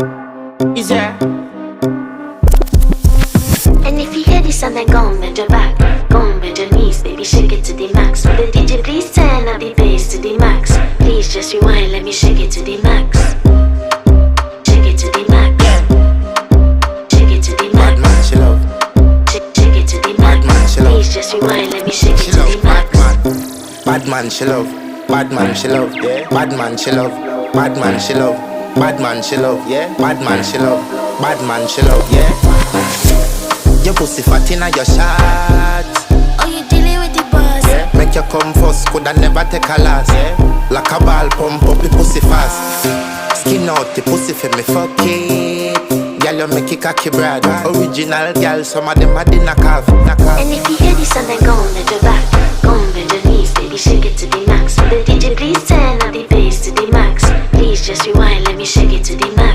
Is there? And if you hear this and then go on bend your back, go on bend your knees, baby shake it to the max. Will the DJ please turn up the bass to the max? Please just rewind, let me shake it to the max. Shake it to the max. Shake it to the max. Bad man, she love. Shake it to the max. Bad man, she love. Please just rewind, let me shake it She to love the max. bad man, she love. Bad man, she love. Yeah. Bad man, she love. Bad man, she love. Bad man, she love. Yeah. Bad man, she love. Bad man, she love. Yeah. Your pussy fat inna your shot. Oh, you dealing with the boss? Yeah. Make you come first, coulda never take a last. Yeah. Like a ball pump up the pussy fast. Skin out the pussy for me fuck it. Girl, you make it cocky brad. Original girl, some of them a dinner calf. And if you hear this and then go on bend your back, go on bend your knees, baby shake it to the max. Will the DJ please turn up the bass to the max? Please just rewind, let me shake it to the max.